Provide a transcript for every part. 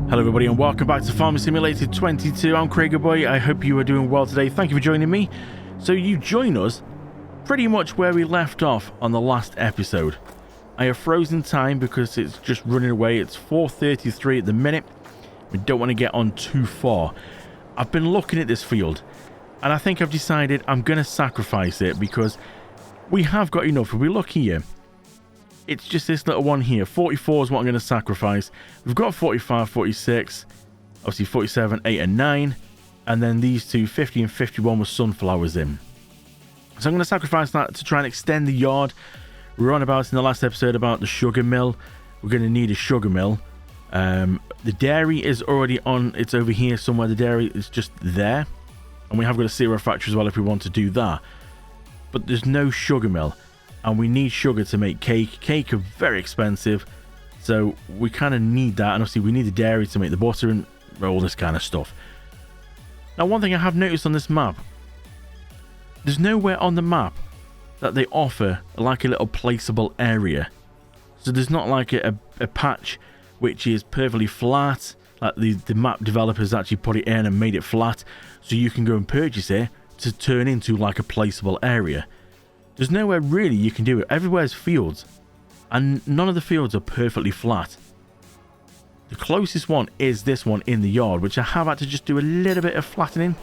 Hello everybody and welcome back to Farming Simulator 22. I'm Boy. I hope you are doing well today. Thank you for joining me. So you join us pretty much where we left off on the last episode. I have frozen time because it's just running away. It's 4:33 at the minute. We don't want to get on too far. I've been looking at this field and I think I've decided I'm going to sacrifice it because we have got enough. If we look here, it's just this little one here. 44 is what I'm going to sacrifice. We've got 45, 46, obviously 47, 8 and 9. And then these two, 50 and 51 with sunflowers in. So I'm going to sacrifice that to try and extend the yard. We were on about in the last episode about the sugar mill. We're going to need a sugar mill. The dairy is already on. It's over here somewhere. The dairy is just there. And we have got a cereal factory as well if we want to do that. But there's no sugar mill. And we need sugar to make cake. Cake are very expensive, so we kind of need that. And obviously we need the dairy to make the butter and all this kind of stuff. Now, one thing I have noticed on this map, there's nowhere on the map that they offer like a little placeable area. So there's not like a patch which is perfectly flat, like the map developers actually put it in and made it flat, so you can go and purchase it to turn into like a placeable area. There's nowhere really you can do it. Everywhere's fields, and none of the fields are perfectly flat. The closest one is this one in the yard, which I have had to just do a little bit of flattening.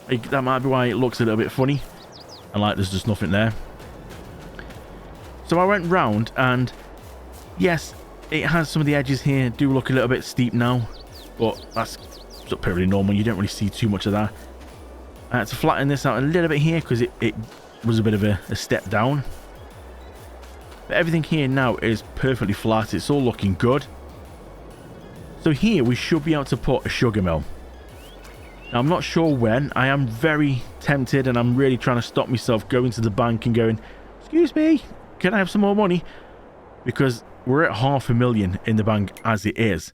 That might be why it looks a little bit funny, and like there's just nothing there. So I went round, and yes, it has some of the edges here do look a little bit steep now, but that's perfectly normal. You don't really see too much of that. I had to flatten this out a little bit here because it was a bit of a step down. But everything here now is perfectly flat. It's all looking good. So here we should be able to put a sugar mill. Now I'm not sure when. I am very tempted and I'm really trying to stop myself going to the bank and going, excuse me, can I have some more money? Because we're at 500,000 in the bank as it is.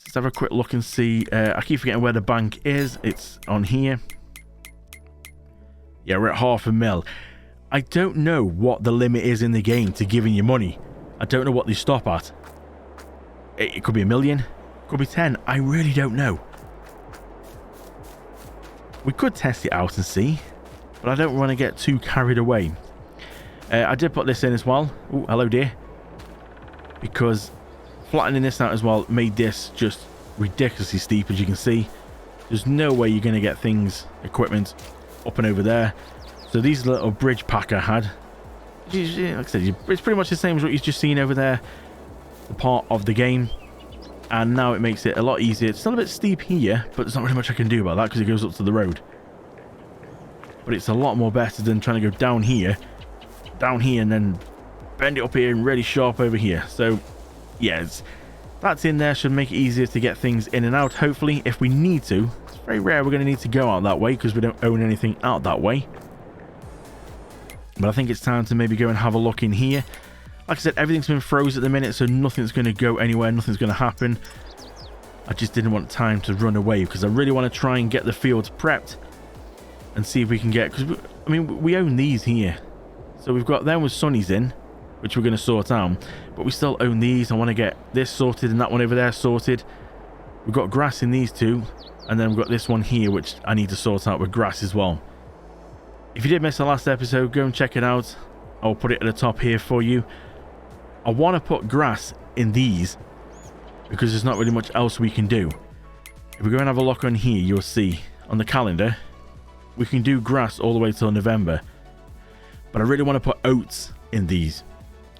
Let's have a quick look and see. I keep forgetting where the bank is. It's on here. Yeah, we're at 500,000. I don't know what the limit is in the game to giving you money. I don't know what they stop at. It could be 1 million. It could be 10. I really don't know. We could test it out and see, but I don't want to get too carried away. I did put this in as well. Oh, hello dear. Because flattening this out as well made this just ridiculously steep, as you can see. There's no way you're going to get equipment up and over there. So these little bridge pack I had, like I said, it's pretty much the same as what you've just seen over there, the part of the game, and now it makes it a lot easier. It's still a bit steep here, but there's not really much I can do about that because it goes up to the road. But it's a lot more better than trying to go down here and then bend it up here and really sharp over here. So yeah, that's in there, should make it easier to get things in and out. Hopefully, if we need to. It's very rare we're going to need to go out that way because we don't own anything out that way. But I think it's time to maybe go and have a look in here. Like I said, everything's been froze at the minute, so nothing's going to go anywhere, nothing's going to happen. I just didn't want time to run away because I really want to try and get the fields prepped and see if we can get, because I mean we own these here, so we've got them with sunnies in, which we're going to sort out, but we still own these. I want to get this sorted and that one over there sorted. We've got grass in these two, and then we've got this one here which I need to sort out with grass as well. If you did miss the last episode, go and check it out. I'll put it at the top here for you. I want to put grass in these because there's not really much else we can do. If we go and have a look on here, you'll see on the calendar we can do grass all the way till November, but I really want to put oats in these,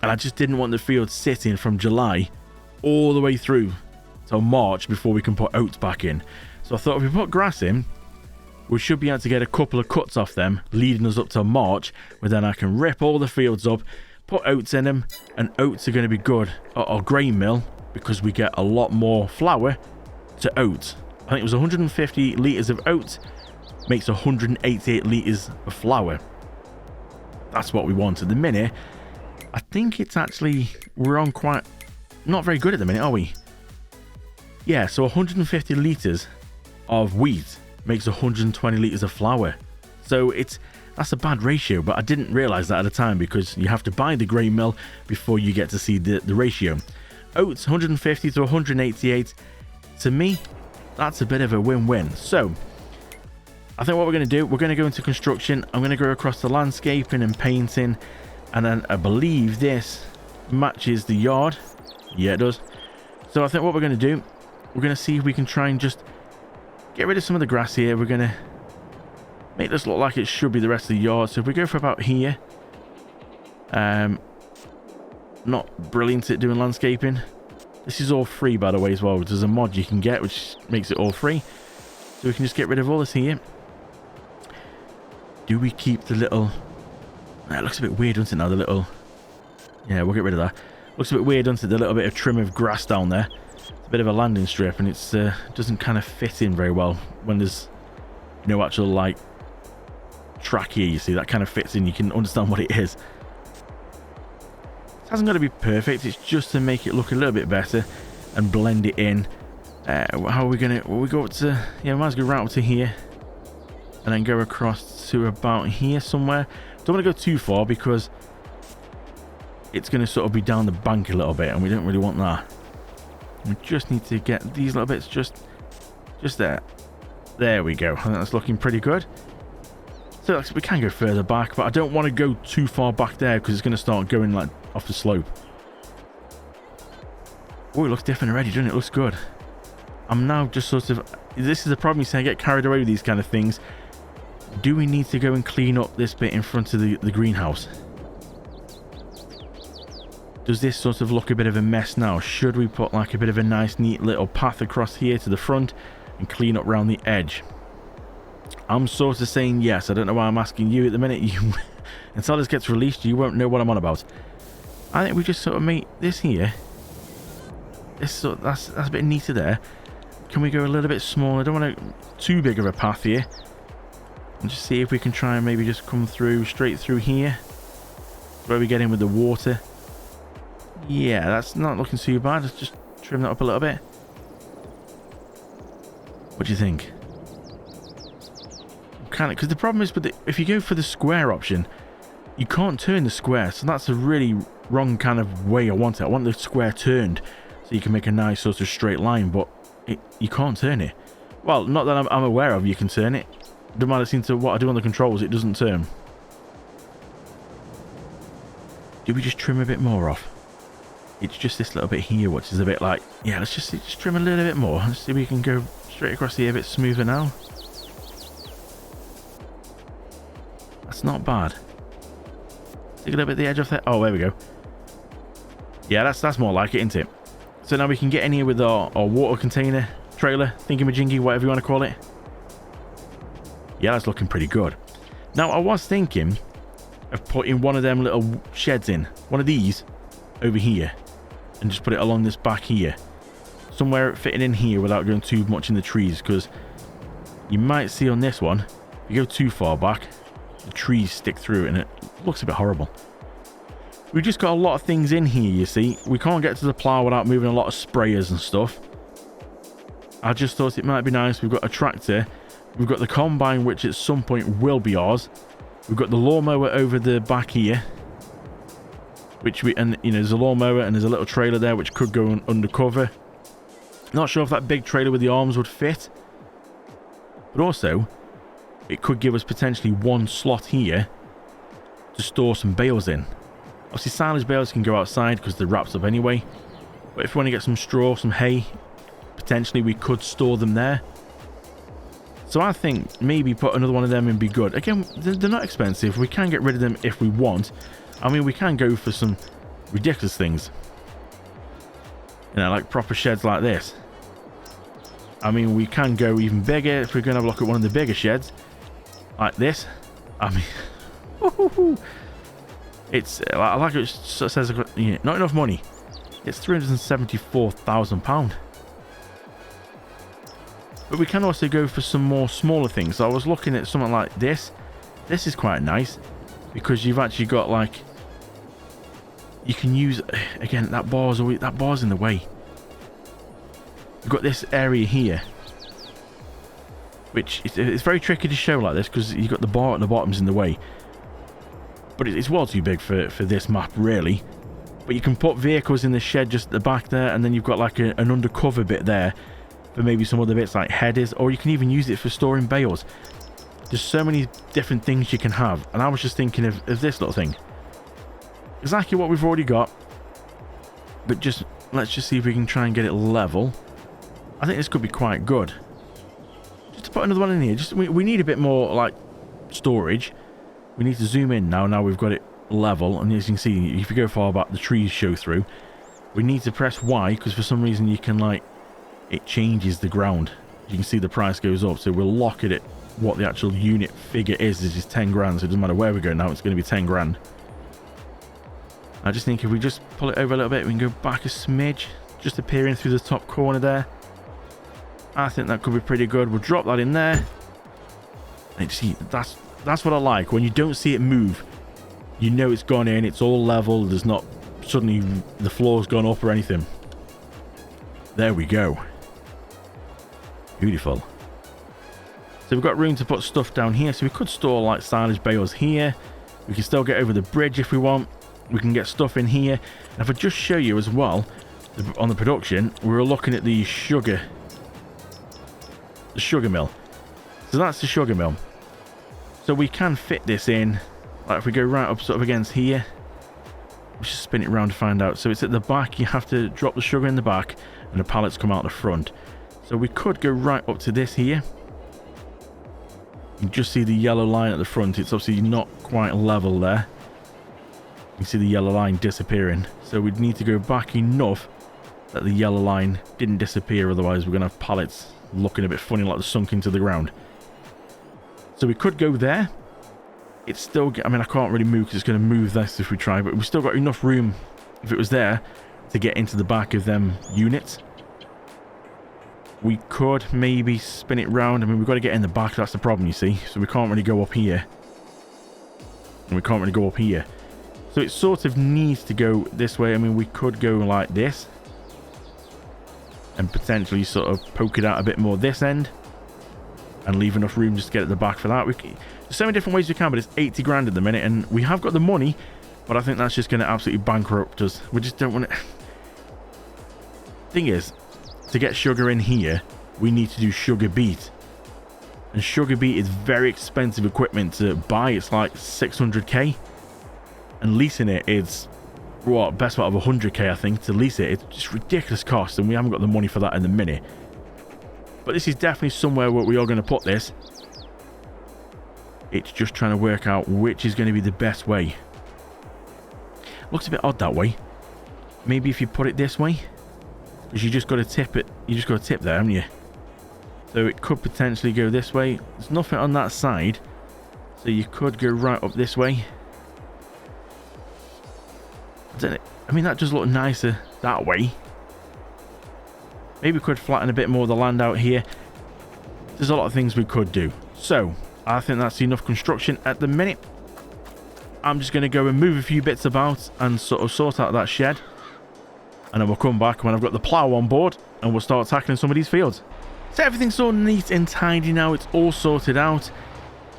and I just didn't want the field sitting from July all the way through till March before we can put oats back in. So I thought if we put grass in, we should be able to get a couple of cuts off them leading us up to March, where then I can rip all the fields up, put oats in them, and oats are going to be good at our grain mill because we get a lot more flour to oats. I think it was 150 litres of oats makes 188 litres of flour. That's what we want at the minute. I think it's actually, we're on quite, not very good at the minute, are we? Yeah, so 150 litres of wheat makes 120 litres of flour. So that's a bad ratio, but I didn't realise that at the time because you have to buy the grain mill before you get to see the ratio. Oats 150 to 188. To me, that's a bit of a win-win. So I think what we're going to do, we're going to go into construction. I'm going to go across the landscaping and painting, and then I believe this matches the yard. Yeah, it does. So I think what we're going to do, we're going to see if we can try and just get rid of some of the grass here. We're going to make this look like it should be the rest of the yard. So if we go for about here, not brilliant at doing landscaping. This is all free, by the way, as well. There's a mod you can get which makes it all free. So we can just get rid of all this here. Do we keep the little... It looks a bit weird, doesn't it, now, the little... Yeah, we'll get rid of that. Looks a bit weird, doesn't it, the little bit of trim of grass down there. It's a bit of a landing strip, and it's doesn't kind of fit in very well when there's no actual, like, track here, you see. That kind of fits in. You can understand what it is. It hasn't got to be perfect. It's just to make it look a little bit better and blend it in. How are we going to... Well, we go up to... Yeah, we might as well go right up to here. And then go across to about here somewhere. Don't want to go too far because it's going to sort of be down the bank a little bit, and we don't really want that. We just need to get these little bits just there. There we go. I think that's looking pretty good. So we can go further back, but I don't want to go too far back there because it's going to start going like off the slope. Oh, it looks different already, doesn't it? It looks good. I'm now just sort of... This is the problem, you say, I get carried away with these kind of things. Do we need to go and clean up this bit in front of the greenhouse? Does this sort of look a bit of a mess now? Should we put like a bit of a nice neat little path across here to the front and clean up around the edge? I'm sort of saying yes. I don't know why I'm asking you at the minute. Until this gets released, you won't know what I'm on about. I think we just sort of make this here. That's a bit neater there. Can we go a little bit smaller? I don't want too big of a path here. And just see if we can try and maybe just come through straight through here. Where we get in with the water. Yeah, that's not looking too bad. Let's just trim that up a little bit. What do you think? Because the problem is with if you go for the square option, you can't turn the square. So that's a really wrong kind of way I want it. I want the square turned so you can make a nice sort of straight line, but you can't turn it. Well, not that I'm aware of. You can turn it. No matter seem to what I do on the controls, it doesn't turn. Do we just trim a bit more off? It's just this little bit here, which is a bit like... Yeah, let's just trim a little bit more. Let's see if we can go straight across here a bit smoother now. That's not bad. Take a little bit of the edge off there. Oh, there we go. Yeah, that's more like it, isn't it? So now we can get in here with our water container, trailer, thingamajiggy, whatever you want to call it. Yeah, that's looking pretty good. Now, I was thinking of putting one of them little sheds in. One of these over here. And just put it along this back here. Somewhere fitting in here without going too much in the trees. Because you might see on this one, if you go too far back, the trees stick through and it looks a bit horrible. We've just got a lot of things in here, you see. We can't get to the plough without moving a lot of sprayers and stuff. I just thought it might be nice. We've got a tractor. We've got the combine, which at some point will be ours. We've got the lawnmower over the back here. And there's a lawnmower and there's a little trailer there which could go undercover. Not sure if that big trailer with the arms would fit. But also, it could give us potentially one slot here to store some bales in. Obviously, silage bales can go outside because they're wrapped up anyway. But if we want to get some straw, some hay, potentially we could store them there. So I think maybe put another one of them in be good. Again, they're not expensive. We can get rid of them if we want. I mean, we can go for some ridiculous things. Like proper sheds like this. I mean, we can go even bigger if we're going to have a look at one of the bigger sheds. Like this. I mean, it's like it says, not enough money. It's £374,000. But we can also go for some more smaller things. So I was looking at something like this. This is quite nice because you've actually got like, you can use, again, that bar's in the way. You've got this area here, which it's very tricky to show like this because you've got the bar at the bottom's in the way. But it's well too big for this map, really. But you can put vehicles in the shed just at the back there, and then you've got like an undercover bit there for maybe some other bits like headers, or you can even use it for storing bales. There's so many different things you can have, and I was just thinking of this little thing. Exactly what we've already got, but let's just see if we can try and get it level. I think this could be quite good. Just to put another one in here, we need a bit more like storage. We need to zoom in now we've got it level, and as you can see, if you go far back, the trees show through. We need to press Y because for some reason you can it changes the ground. You can see the price goes up, so we'll lock it at what the actual unit figure is. This is 10 grand, so it doesn't matter where we go now, it's going to be 10 grand. I just think if we just pull it over a little bit, we can go back a smidge, just appearing through the top corner there. I think that could be pretty good. We'll drop that in there. And see, that's what I like. When you don't see it move, you know it's gone in, it's all level, there's not suddenly the floor's gone up or anything. There we go. Beautiful. So we've got room to put stuff down here, so we could store like silage bales here. We can still get over the bridge if we want. We can get stuff in here. And if I just show you as well, on the production, we were looking at the sugar mill. So that's the sugar mill. So we can fit this in, like if we go right up sort of against here. Let's just spin it around to find out. So it's at the back, you have to drop the sugar in the back, and the pallets come out the front. So we could go right up to this here. You can just see the yellow line at the front. It's obviously not quite level there. You can see the yellow line disappearing. So we'd need to go back enough that the yellow line didn't disappear. Otherwise, we're going to have pallets looking a bit funny like they're sunk into the ground. So we could go there. It's still... I mean, I can't really move because it's going to move this if we try. But we've still got enough room, if it was there, to get into the back of them units. We could maybe spin it round. I mean, we've got to get in the back. That's the problem, you see. So we can't really go up here. And we can't really go up here. So it sort of needs to go this way. I mean, we could go like this. And potentially sort of poke it out a bit more this end. And leave enough room just to get at the back for that. There's so many different ways we can, but it's 80 grand at the minute. And we have got the money. But I think that's just going to absolutely bankrupt us. We just don't want it. Thing is, to get sugar in here, we need to do sugar beet. And sugar beet is very expensive equipment to buy. It's like 600k. And leasing it is, what, best part of 100k, I think, to lease it. It's just ridiculous cost, and we haven't got the money for that in the minute. But this is definitely somewhere where we are going to put this. It's just trying to work out which is going to be the best way. Looks a bit odd that way. Maybe if you put it this way, because you just got to tip it. You just got to tip there, haven't you? So it could potentially go this way. There's nothing on that side, so you could go right up this way. I mean, that does look nicer that way. Maybe we could flatten a bit more of the land out here. There's a lot of things we could do. So I think that's enough construction at the minute. I'm just going to go and move a few bits about and sort of sort out that shed. And then we'll come back when I've got the plough on board and we'll start tackling some of these fields. So everything's all neat and tidy now. It's all sorted out.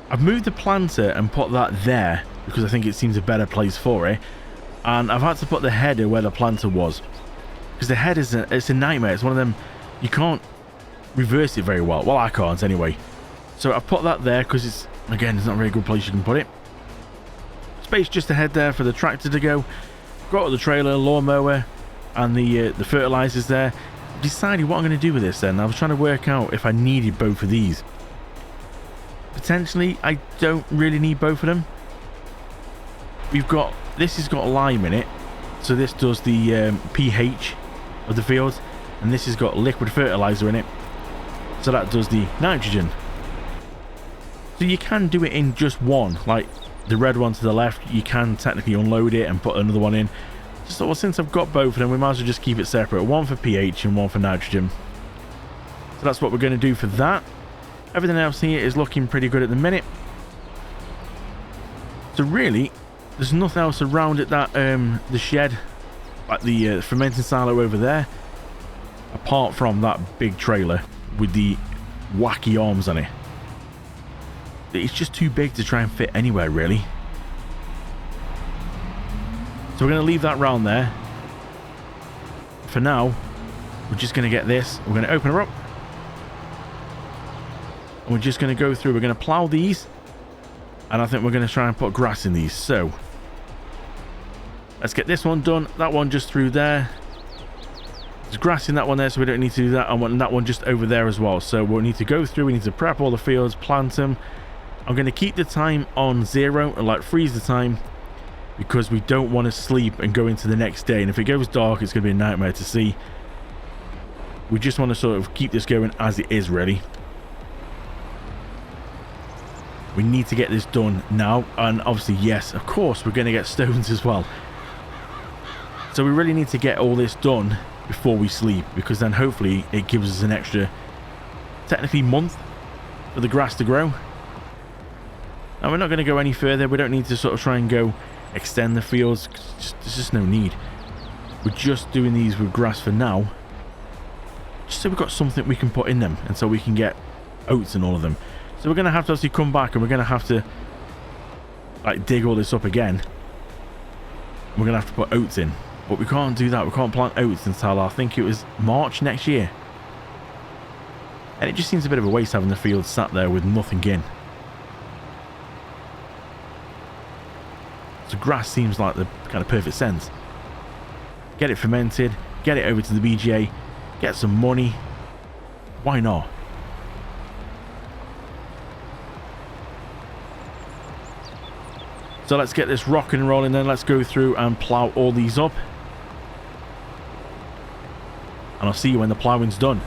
I've moved the planter and put that there because I think it seems a better place for it. And I've had to put the header where the planter was. Because the header it's a nightmare. It's one of them, you can't reverse it very well. Well, I can't anyway. So I've put that there because it's, again, it's not a very good place you can put it. Space just ahead there for the tractor to go. Got the trailer, lawnmower, and the fertilizers there. Decided what I'm going to do with this then. I was trying to work out if I needed both of these. Potentially, I don't really need both of them. We've got, this has got lime in it. So this does the pH of the field. And this has got liquid fertilizer in it. So that does the nitrogen. So you can do it in just one. Like the red one to the left, you can technically unload it and put another one in. Just thought, well, since I've got both of them, we might as well just keep it separate. One for pH and one for nitrogen. So that's what we're going to do for that. Everything else here is looking pretty good at the minute. So really, there's nothing else around it that the shed, like the fermenting silo over there, apart from that big trailer with the wacky arms on it. It's just too big to try and fit anywhere, really. So we're going to leave that round there. For now, we're just going to get this. We're going to open her up. And we're just going to go through. We're going to plow these. And I think we're going to try and put grass in these. So let's get this one done. That one just through there. There's grass in that one there, so we don't need to do that. I want that one just over there as well. So we'll need to go through. We need to prep all the fields, plant them. I'm going to keep the time on 0 and like freeze the time, because we don't want to sleep and go into the next day. And if it goes dark, it's going to be a nightmare to see. We just want to sort of keep this going as it is, really. We need to get this done now. And obviously, yes, of course, we're going to get stones as well. So we really need to get all this done before we sleep, because then hopefully it gives us an extra, technically, month for the grass to grow. And we're not going to go any further. We don't need to sort of try and go extend the fields. There's just no need. We're just doing these with grass for now, just so we've got something we can put in them, and so we can get oats in all of them. So we're going to have to obviously come back, and we're going to have to like dig all this up again. We're going to have to put oats in. But we can't do that. We can't plant oats until I think it was March next year. And it just seems a bit of a waste having the field sat there with nothing in. So grass seems like the kind of perfect sense. Get it fermented, get it over to the BGA, get some money. Why not? So let's get this rocking and rolling then. Let's go through and plow all these up. And I'll see you when the plowing's done.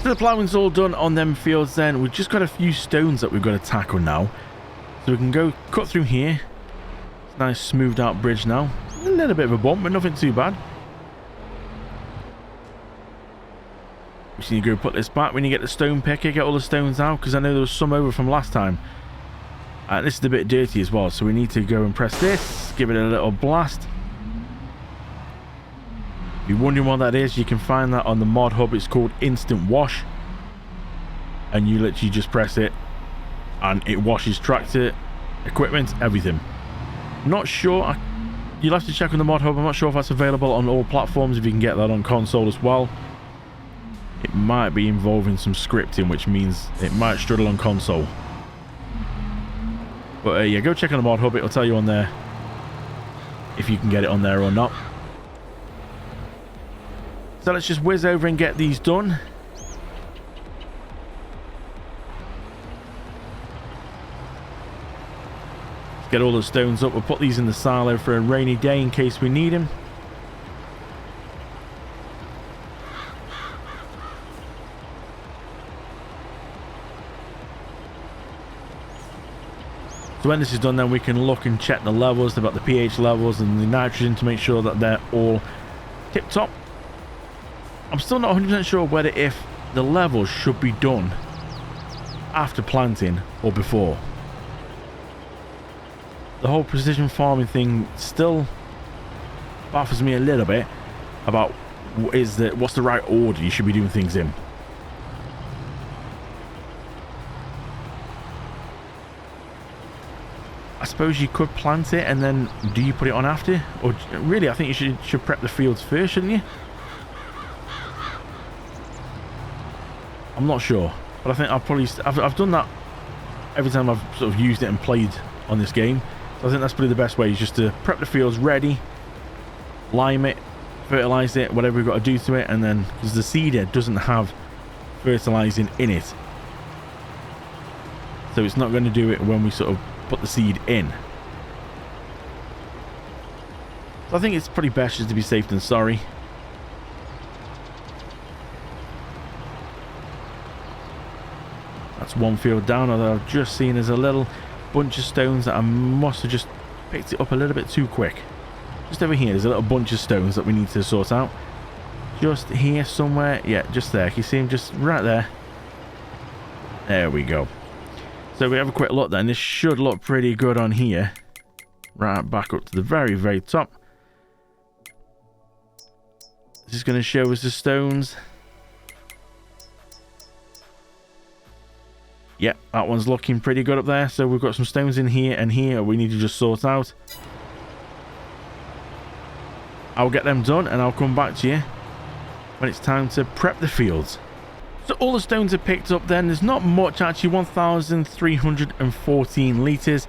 The plowing's all done on them fields then. We've just got a few stones that we've got to tackle now. So we can go cut through here. It's a nice smoothed out bridge now. A little bit of a bump, but nothing too bad. We just need to go put this back. We need to get the stone picker, get all the stones out, because I know there was some over from last time. And this is a bit dirty as well, so we need to go and press this, give it a little blast. If you're wondering what that is, you can find that on the mod hub. It's called Instant Wash, and you literally just press it and it washes tractor, equipment, everything. Not sure, you'll have to check on the mod hub. I'm not sure if that's available on all platforms, if you can get that on console as well. It might be involving some scripting, which means it might struggle on console. But yeah, go check on the mod hub. It'll tell you on there if you can get it on there or not. So let's just whiz over and get these done. Let's get all the stones up. We'll put these in the silo for a rainy day in case we need them. So when this is done, then we can look and check the levels, about the pH levels and the nitrogen, to make sure that they're all tip top. I'm still not 100% sure whether if the levels should be done after planting or before. The whole precision farming thing still baffles me a little bit about what's the right order you should be doing things in. I suppose you could plant it and then do you put it on after? Or really, I think you should prep the fields first, shouldn't you? I'm not sure, but I think I've done that every time I've sort of used it and played on this game. So I think that's probably the best way, is just to prep the fields ready, lime it, fertilize it, whatever we've got to do to it, and then, because the seeder doesn't have fertilizing in it. So it's not going to do it when we sort of put the seed in. So I think it's probably best just to be safe than sorry. That's one field down, although I've just seen there's a little bunch of stones that I must have just picked it up a little bit too quick. Just over here, there's a little bunch of stones that we need to sort out. Just here somewhere. Yeah, just there. Can you see them? Just right there. There we go. So we have a quick look then. This should look pretty good on here. Right back up to the very, very top. This is going to show us the stones. Yep, that one's looking pretty good up there. So we've got some stones in here and here we need to just sort out. I'll get them done and I'll come back to you when it's time to prep the fields. So all the stones are picked up then. There's not much actually, 1,314 litres.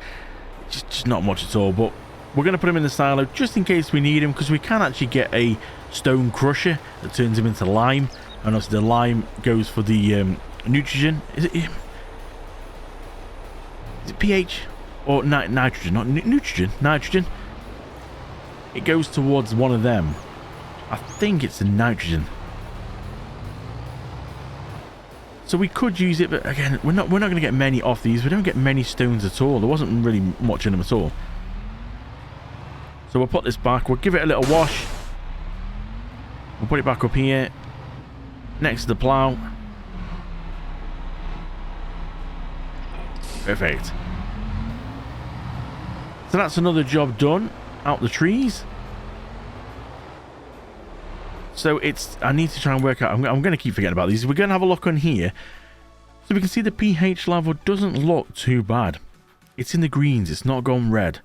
Just not much at all, but we're going to put them in the silo just in case we need them, because we can actually get a stone crusher that turns them into lime. And obviously the lime goes for the nitrogen. Is it pH or nitrogen? Not nutrition, nitrogen. It goes towards one of them. I think it's the nitrogen. So we could use it, but again, we're not going to get many off these. We don't get many stones at all. There wasn't really much in them at all. So we'll put this back. We'll give it a little wash. We'll put it back up here next to the plough. Perfect. So that's another job done. Out the trees. So it's, I need to try and work out, I'm going to keep forgetting about these. We're going to have a look on here. So we can see the pH level doesn't look too bad. It's in the greens, it's not gone red.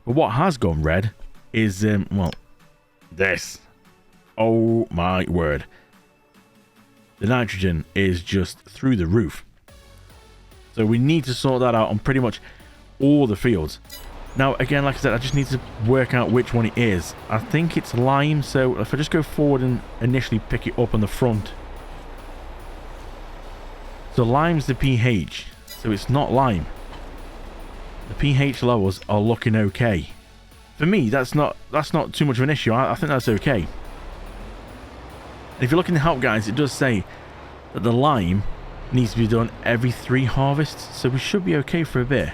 But what has gone red is, well, this. Oh my word. The nitrogen is just through the roof. So we need to sort that out on pretty much all the fields. Now, again, like I said, I just need to work out which one it is. I think it's lime, so if I just go forward and initially pick it up on the front. So lime's the pH, so it's not lime. The pH levels are looking okay. For me, that's not too much of an issue. I think that's okay. And if you look in the help guides, it does say that the lime needs to be done every 3 harvests, so we should be okay for a bit.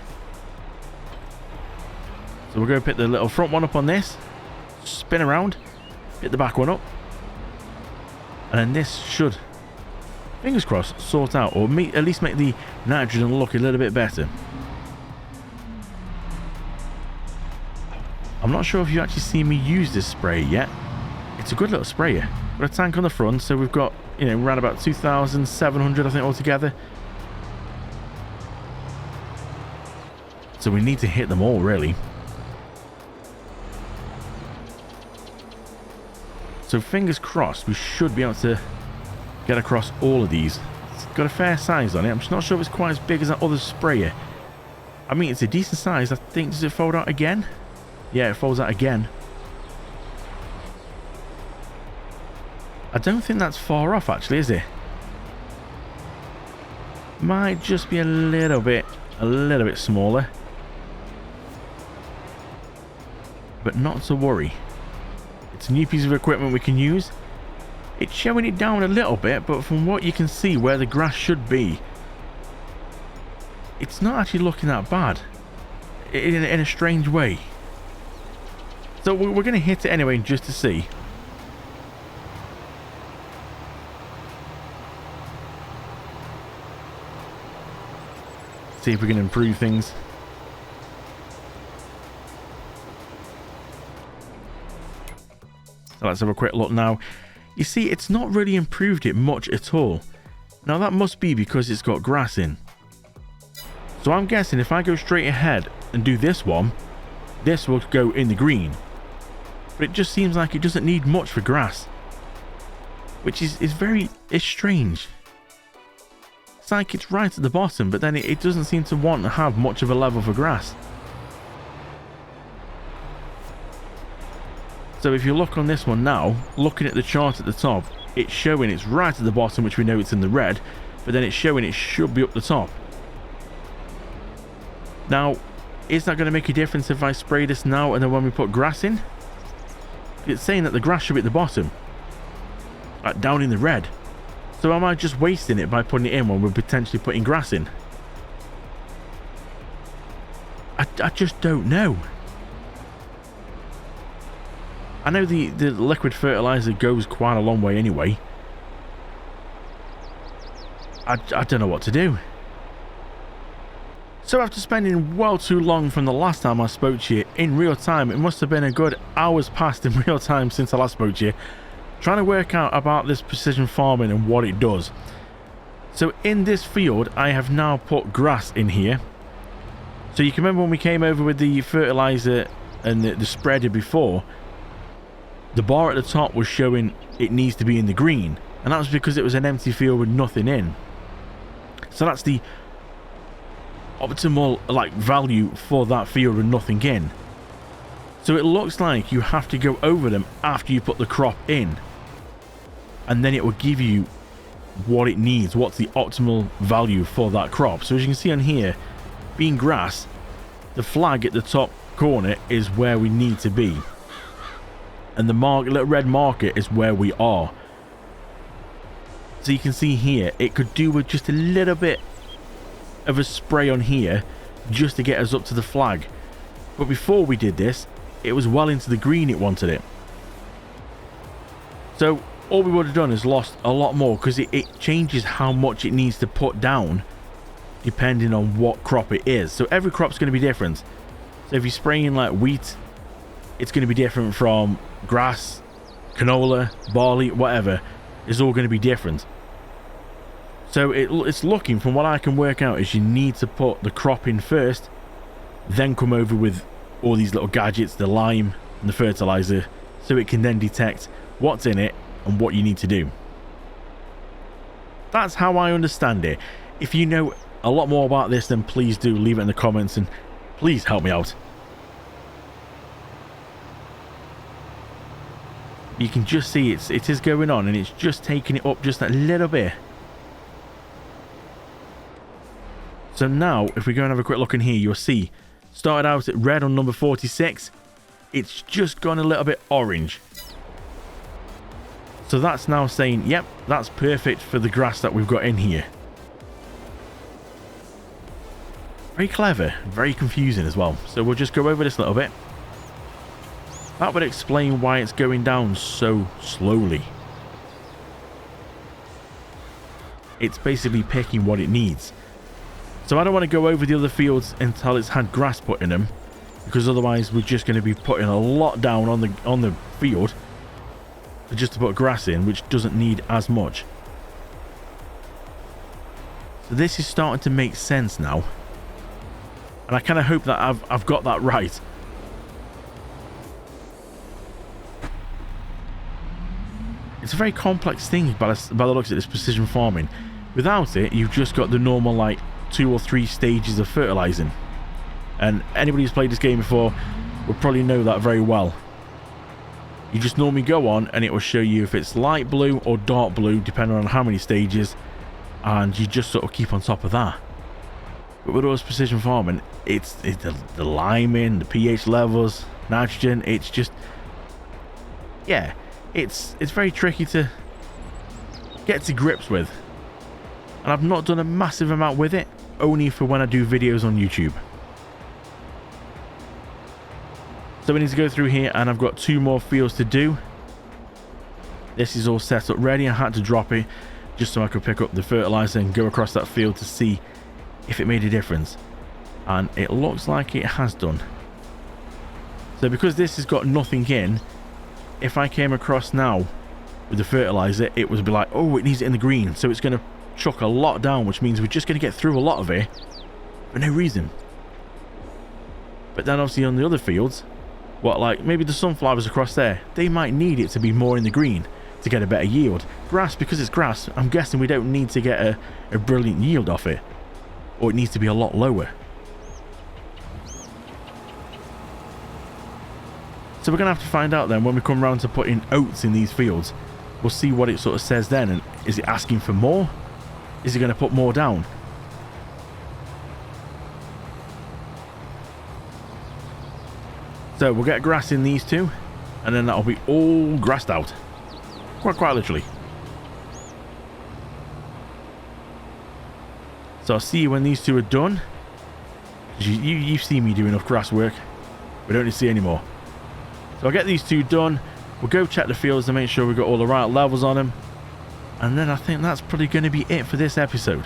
So we're going to pick the little front one up on this, spin around, pick the back one up, and then this should, fingers crossed, sort out, or at least make the nitrogen look a little bit better. I'm not sure if you actually see me use this spray yet. It's a good little sprayer. Got a tank on the front, so we've got, you know, around about 2,700 I think altogether. So we need to hit them all really. So fingers crossed, we should be able to get across all of these. It's got a fair size on it. I'm just not sure if it's quite as big as that other sprayer. I mean, it's a decent size. I think, does it fold out again? Yeah, it folds out again. I don't think that's far off actually, is it? Might just be a little bit smaller. But not to worry. It's a new piece of equipment we can use. It's showing it down a little bit, but from what you can see where the grass should be, it's not actually looking that bad in a strange way. So we're going to hit it anyway just to see. See if we can improve things. So let's have a quick look now. You see, it's not really improved it much at all. Now that must be because it's got grass in. So I'm guessing if I go straight ahead and do this one, this will go in the green. But it just seems like it doesn't need much for grass. Which is very strange. It's like it's right at the bottom, but then it doesn't seem to want to have much of a level for grass. So if you look on this one now, looking at the chart at the top, it's showing it's right at the bottom, which we know it's in the red, but then it's showing it should be up the top. Now, is that going to make a difference if I spray this now and then when we put grass in? It's saying that the grass should be at the bottom, like down in the red. So am I just wasting it by putting it in when we're potentially putting grass in? I just don't know. I know the liquid fertilizer goes quite a long way anyway. I don't know what to do. So after spending well too long from the last time I spoke to you in real time, it must have been a good hours past in real time since I last spoke to you, trying to work out about this precision farming and what it does. So in this field, I have now put grass in here. So you can remember when we came over with the fertilizer and the spreader before, the bar at the top was showing it needs to be in the green, and that was because it was an empty field with nothing in. So that's the optimal value for that field with nothing in. So it looks like you have to go over them after you put the crop in, and then it will give you what it needs, what's the optimal value for that crop. So as you can see on here, being grass, the flag at the top corner is where we need to be, and the little red marker is where we are. So you can see here, it could do with just a little bit of a spray on here just to get us up to the flag. But before we did this, it was well into the green it wanted it. So all we would have done is lost a lot more, because it changes how much it needs to put down depending on what crop it is. So every crop's going to be different. So if you're spraying like wheat, it's going to be different from grass, canola, barley, whatever. It's all going to be different. So it's looking, from what I can work out, is you need to put the crop in first, then come over with all these little gadgets, the lime and the fertilizer, so it can then detect what's in it and what you need to do. That's how I understand it. If you know a lot more about this, then please do leave it in the comments and please help me out. You can just see it is going on, and it's just taking it up just a little bit. So now, if we go and have a quick look in here, you'll see, started out at red on number 46. It's just gone a little bit orange. So that's now saying, yep, that's perfect for the grass that we've got in here. Very clever, very confusing as well. So we'll just go over this a little bit. That would explain why it's going down so slowly. It's basically picking what it needs. So I don't want to go over the other fields until it's had grass put in them, because otherwise we're just going to be putting a lot down on the field just to put grass in, which doesn't need as much. So this is starting to make sense now, and I kind of hope that I've got that right. It's a very complex thing by the looks of this precision farming. Without it, you've just got the normal 2 or 3 stages of fertilizing, and anybody who's played this game before will probably know that very well. You just normally go on and it will show you if it's light blue or dark blue depending on how many stages, and you just sort of keep on top of that. But with all this precision farming, it's the liming, the pH levels, nitrogen, it's just, yeah, it's very tricky to get to grips with, and I've not done a massive amount with it, only for when I do videos on YouTube. So we need to go through here, and I've got 2 more fields to do. This is all set up ready. I had to drop it just so I could pick up the fertilizer and go across that field to see if it made a difference, and it looks like it has done. So because this has got nothing in, if I came across now with the fertilizer, it would be like, oh, it needs it in the green, so it's going to chuck a lot down, which means we're just going to get through a lot of it for no reason. But then obviously on the other fields, maybe the sunflowers across there, they might need it to be more in the green to get a better yield. Grass, because it's grass, I'm guessing we don't need to get a brilliant yield off it, or it needs to be a lot lower. So we're going to have to find out then when we come around to putting oats in these fields. we'll see what it sort of says then. And is it asking for more? Is it going to put more down? So we'll get grass in these two, and then that'll be all grassed out. Quite literally. So I'll see you when these two are done. You've seen me do enough grass work. We don't need to see any more. So I'll get these two done. We'll go check the fields to make sure we've got all the right levels on them. And then I think that's probably going to be it for this episode.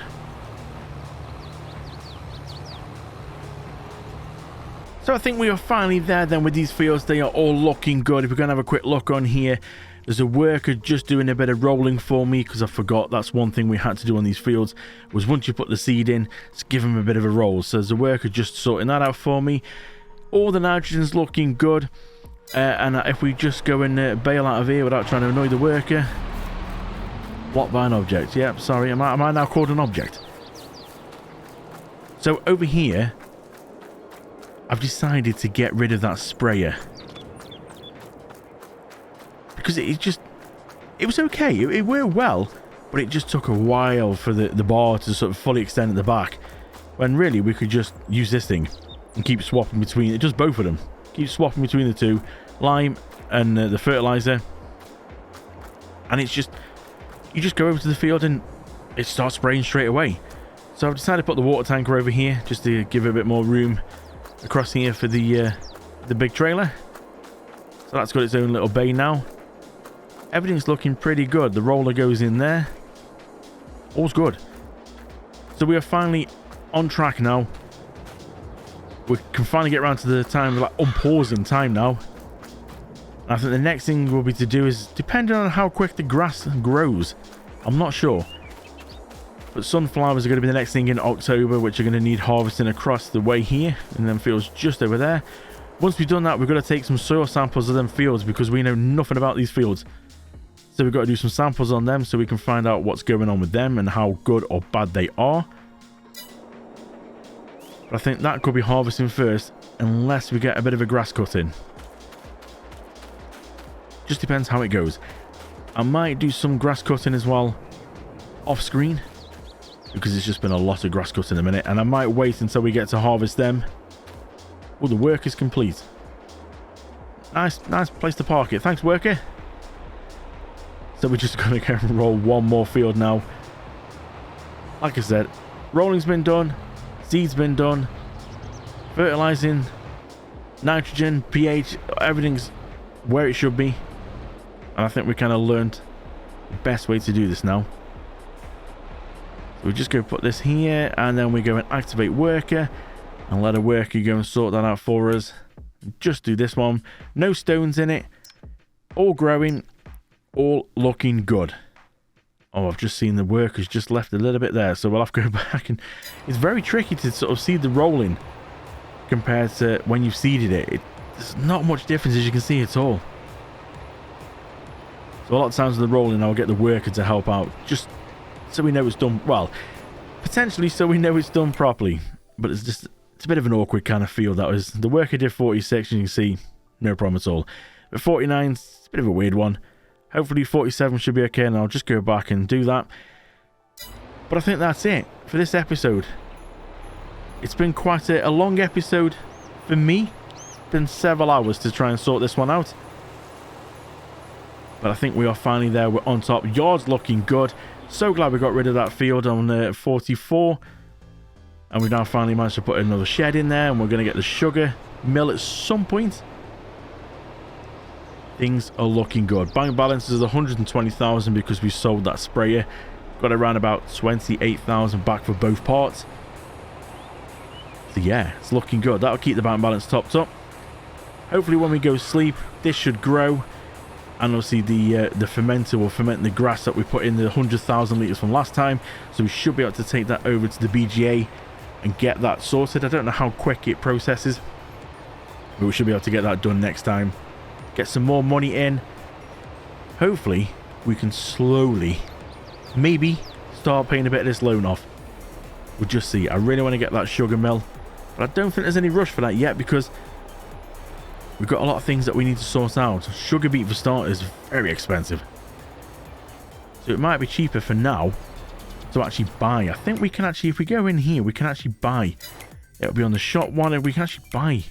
So I think we are finally there then with these fields. They are all looking good. If we're going to have a quick look on here, there's a worker just doing a bit of rolling for me, because I forgot that's one thing we had to do on these fields, was once you put the seed in, just give them a bit of a roll. So there's a worker just sorting that out for me. All the nitrogen's looking good. And if we just go and bail out of here without trying to annoy the worker. Blocked by an object. Yep, sorry. Am I now called an object? So over here, I've decided to get rid of that sprayer. Because it was okay. It worked well, but it just took a while for the bar to sort of fully extend at the back. When really we could just use this thing and keep swapping between it. Just both of them. Keep swapping between the two. Lime and the fertilizer. And it's just, you just go over to the field and it starts spraying straight away. So I've decided to put the water tanker over here just to give it a bit more room across here for the big trailer. So that's got its own little bay now. Everything's looking pretty good. The roller goes in there. All's good. So we are finally on track now. We can finally get around to the time, like unpausing time now. And I think the next thing will be to do is, depending on how quick the grass grows, I'm not sure. But sunflowers are going to be the next thing in October, which are going to need harvesting across the way here. And then fields just over there. Once we've done that, we've got to take some soil samples of them fields, because we know nothing about these fields. So we've got to do some samples on them so we can find out what's going on with them and how good or bad they are. But I think that could be harvesting first, unless we get a bit of a grass cut in. Just depends how it goes. I might do some grass cutting as well off screen, because it's just been a lot of grass cutting in a minute, and I might wait until we get to harvest them. Oh, the work is complete. Nice place to park it. Thanks, worker. So we're just going to go and roll one more field now. Like I said, rolling's been done. Seed's been done. Fertilizing, nitrogen, pH, everything's where it should be. And I think we kind of learned the best way to do this now. So we just go put this here, and then we go and activate worker and let a worker go and sort that out for us. Just do this one. No stones in it. All growing. All looking good. Oh, I've just seen the workers just left a little bit there, so we'll have to go back, and it's very tricky to sort of see the rolling compared to when you've seeded it. There's not much difference, as you can see, at all. So a lot of times with the rolling, I'll get the worker to help out, just so we know it's done well. Potentially so we know it's done properly, but it's a bit of an awkward kind of feel. That was the worker did 46, and you can see no problem at all. But 49, it's a bit of a weird one. Hopefully 47 should be okay, and I'll just go back and do that. But I think that's it for this episode. It's been quite a long episode for me. It's been several hours to try and sort this one out. But I think we are finally there. We're on top. Yard's looking good. So glad we got rid of that field on 44. And we've now finally managed to put another shed in there, and we're going to get the sugar mill at some point. Things are looking good. Bank balance is 120,000 because we sold that sprayer. Got around about 28,000 back for both parts. So yeah, it's looking good. That'll keep the bank balance topped up. Hopefully when we go sleep, this should grow. And obviously the fermenter will ferment the grass that we put in, the 100,000 litres from last time. So we should be able to take that over to the BGA and get that sorted. I don't know how quick it processes, but we should be able to get that done next time. Get some more money in. Hopefully we can slowly maybe start paying a bit of this loan off. We'll just see. I really want to get that sugar mill, but I don't think there's any rush for that yet, because we've got a lot of things that we need to sort out. Sugar beet for starters is very expensive. So it might be cheaper for now to actually buy. I think we can actually, if we go in here, we can actually buy. It'll be on the shop one and we can actually buy.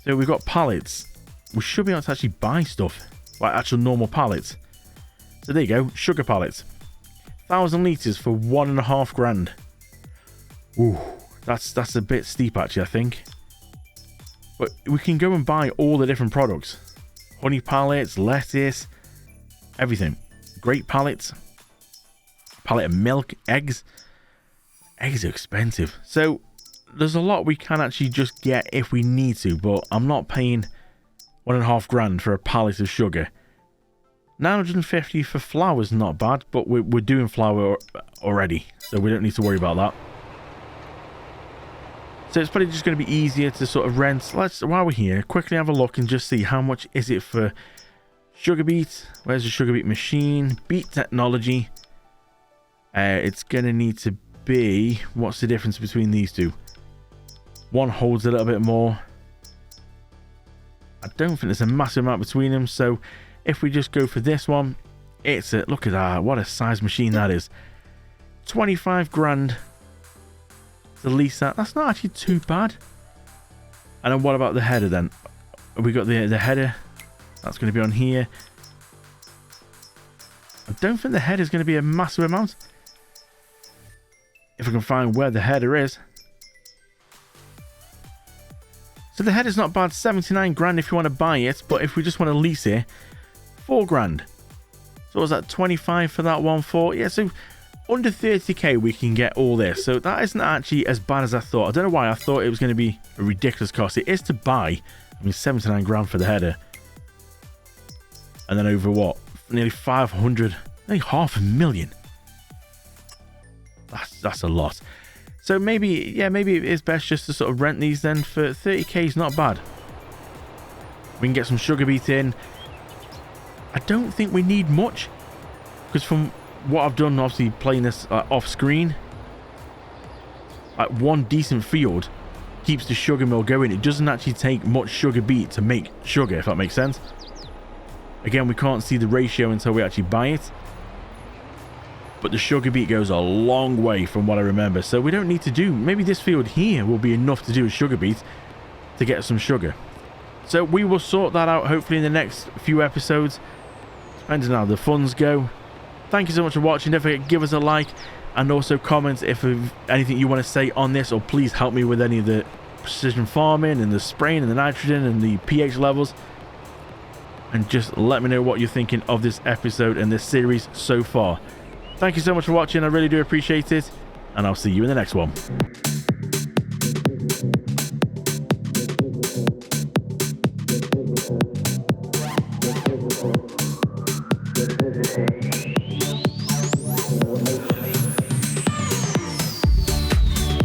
So we've got pallets. We should be able to actually buy stuff. Like actual normal pallets. So there you go. Sugar pallets. 1,000 litres for 1.5 grand. Ooh, that's a bit steep actually, I think. But we can go and buy all the different products. Honey pallets, lettuce, everything. Great pallets. Pallet of milk, eggs. Eggs are expensive. So there's a lot we can actually just get if we need to, but I'm not paying 1.5 grand for a pallet of sugar. 950 for flour is not bad, but we're doing flour already, so we don't need to worry about that. So it's probably just going to be easier to sort of rent. Let's, while we're here, quickly have a look and just see how much is it for sugar beet. Where's the sugar beet machine? Beet technology. It's going to need to be, what's the difference between these two? One holds a little bit more. I don't think there's a massive amount between them, so if we just go for this one, it's a, look at that, what a size machine that is. 25 grand to lease that. That's not actually too bad. And then what about the header then? We got the header. That's going to be on here. I don't think the header is going to be a massive amount. If I can find where the header is. So the header's not bad. 79 grand if you want to buy it. But if we just want to lease it, 4 grand. So was that 25 for that one? For, yeah, so under 30k we can get all this. So that isn't actually as bad as I thought. I don't know why I thought it was going to be a ridiculous cost. It is to buy. I mean, 79 grand for the header. And then over what? Nearly 500, nearly 500,000. That's a lot. So maybe, yeah, maybe it is best just to sort of rent these then. For 30k is not bad. We can get some sugar beet in. I don't think we need much, because from what I've done, obviously playing this off screen, like one decent field keeps the sugar mill going. It doesn't actually take much sugar beet to make sugar, if that makes sense. Again, we can't see the ratio until we actually buy it, but the sugar beet goes a long way from what I remember. So we don't need to do, maybe this field here will be enough to do a sugar beet to get some sugar. So we will sort that out hopefully in the next few episodes, depending on how the funds go. Thank you so much for watching. Don't forget, give us a like and also comment if anything you want to say on this, or please help me with any of the precision farming and the spraying and the nitrogen and the pH levels. And just let me know what you're thinking of this episode and this series so far. Thank you so much for watching. I really do appreciate it. And I'll see you in the next one.